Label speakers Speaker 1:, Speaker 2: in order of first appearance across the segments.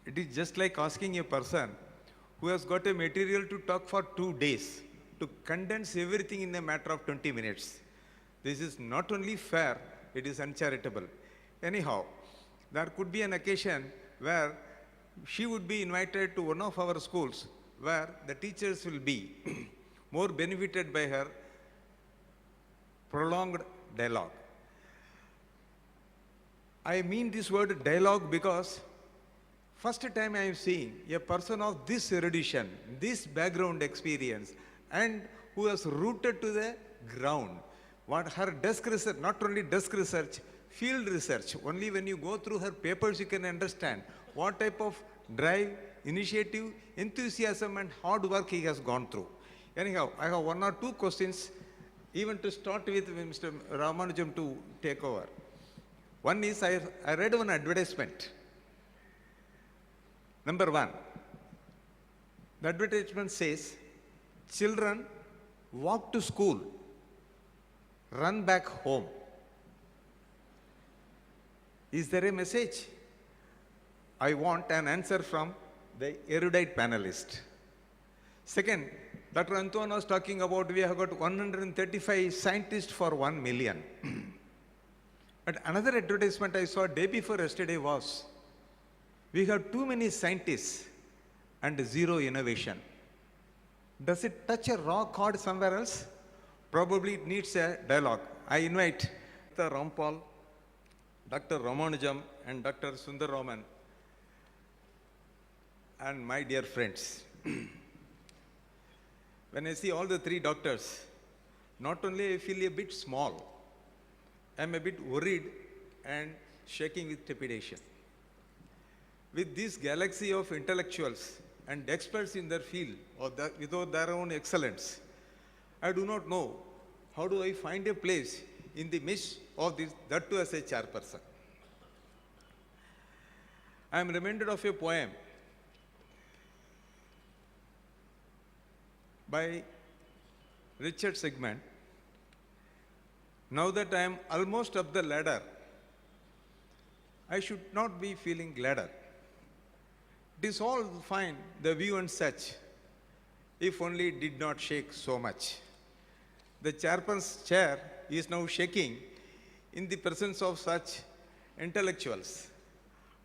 Speaker 1: It is just like asking a person who has got a material to talk for 2 days to condense everything in a matter of 20 minutes. This is not only fair, it is uncharitable. Anyhow, there could be an occasion where she would be invited to one of our schools where the teachers will be more benefited by her prolonged dialogue. I mean this word dialogue because first time I am seeing a person of this erudition, this background experience, and who has rooted to the ground. What her desk research, not only desk research, field research. Only when you go through her papers, you can understand what type of drive, initiative, enthusiasm, and hard work he has gone through. Anyhow, I have one or two questions, even to start with Mr. Ramanujam to take over. One is I read one advertisement. Number one, the advertisement says, children walk to school, run back home. Is there a message? I want an answer from the erudite panelist. Second, Dr. Antoine was talking about we have got 135 scientists for 1 million. But another advertisement I saw day before yesterday was, we have too many scientists and zero innovation. Does it touch a raw chord somewhere else? Probably it needs a dialogue. I invite Dr. Rampal, Dr. Ramanujam, and Dr. Sundaraman, and my dear friends. When I see all the three doctors, not only I feel a bit small, I'm a bit worried and shaking with trepidation. With this galaxy of intellectuals and experts in their field, or without their own excellence, I do not know how do I find a place in the midst of this, that too as a chairperson. I am reminded of a poem by Richard Sigmund. Now that I am almost up the ladder, I should not be feeling gladder. It is all fine, the view and such, if only it did not shake so much. The chairperson's chair is now shaking in the presence of such intellectuals.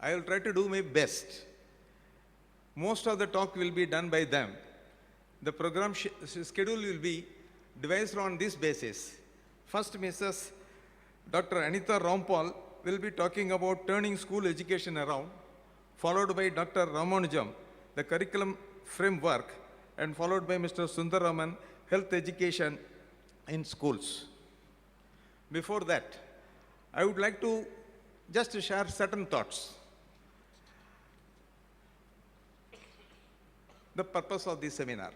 Speaker 1: I will try to do my best. Most of the talk will be done by them. The program schedule will be devised on this basis. First, Mrs. Dr. Anita Rampal will be talking about turning school education around, followed by Dr. Ramanujam, the curriculum framework, and followed by Mr. Sundaraman, health education in schools. Before that, I would like to just share certain thoughts. The purpose of this seminar.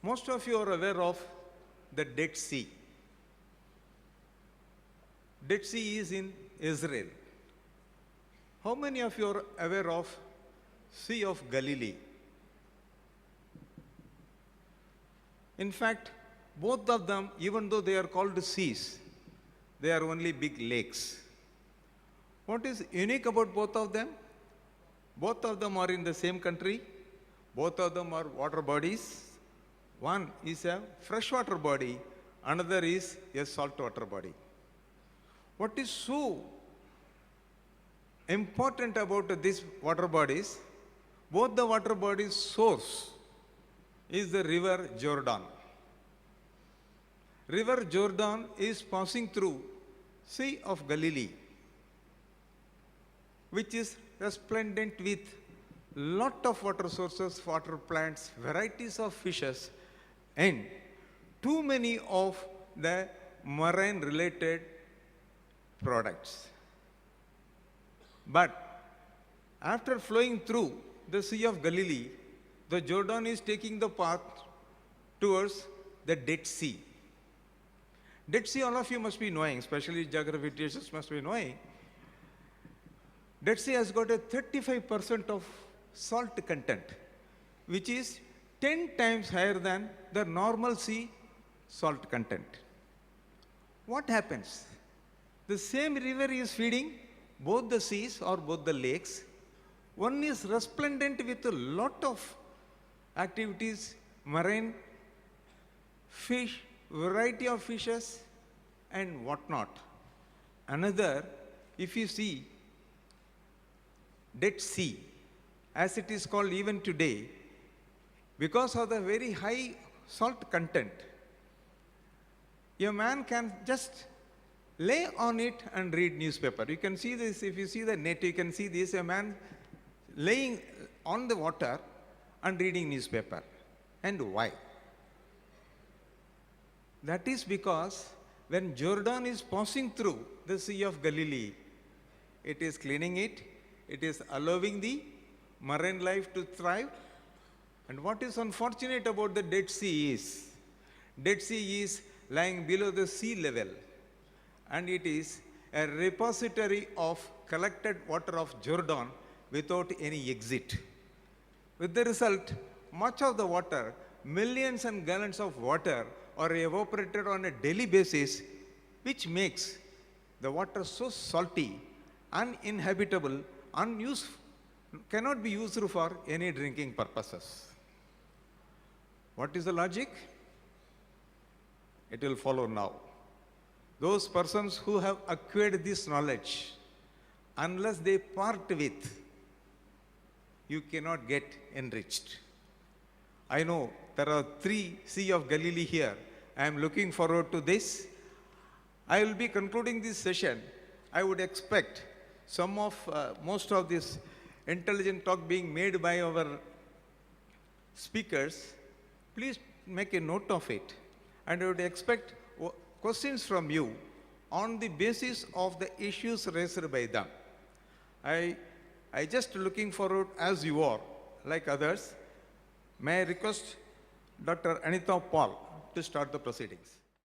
Speaker 1: Most of you are aware of the Dead Sea. Dead Sea is in Israel. How many of you are aware of Sea of Galilee? In fact, both of them, even though they are called seas, they are only big lakes. What is unique about both of them? Both of them are in the same country. Both of them are water bodies. One is a freshwater body, another is a saltwater body. What is so important about these water bodies? Both the water bodies' source is the river Jordan. River Jordan is passing through Sea of Galilee, which is resplendent with lot of water sources, water plants, varieties of fishes, and too many of the marine related products. But after flowing through the Sea of Galilee, the Jordan is taking the path towards the Dead Sea. Dead Sea, all of you must be knowing, especially geography teachers must be knowing. Dead Sea has got a 35% of salt content, which is 10 times higher than the normal sea salt content. What happens? The same river is feeding both the seas or both the lakes, One is resplendent with a lot of activities, marine, fish, variety of fishes, and whatnot. Another, if you see Dead Sea, as it is called even today, because of the very high salt content, a man can just lay on it and read newspaper. You can see this, if you see the net, you can see this, a man laying on the water and reading newspaper. And why? That is because when Jordan is passing through the Sea of Galilee, it is cleaning it, it is allowing the marine life to thrive. And what is unfortunate about the Dead Sea is lying below the sea level, and it is a repository of collected water of Jordan without any exit. With the result, much of the water, millions and gallons of water are evaporated on a daily basis, which makes the water so salty, uninhabitable, unuseful, cannot be used for any drinking purposes. What is the logic? It will follow now. Those persons who have acquired this knowledge, unless they part with, you cannot get enriched. I know there are 3 Sea of Galilee here. I am looking forward to this. I will be concluding this session. I would expect most of this intelligent talk being made by our speakers. Please make a note of it. And I would expect questions from you on the basis of the issues raised by them. I just looking forward as you are, like others. May I request Dr. Anita Paul to start the proceedings.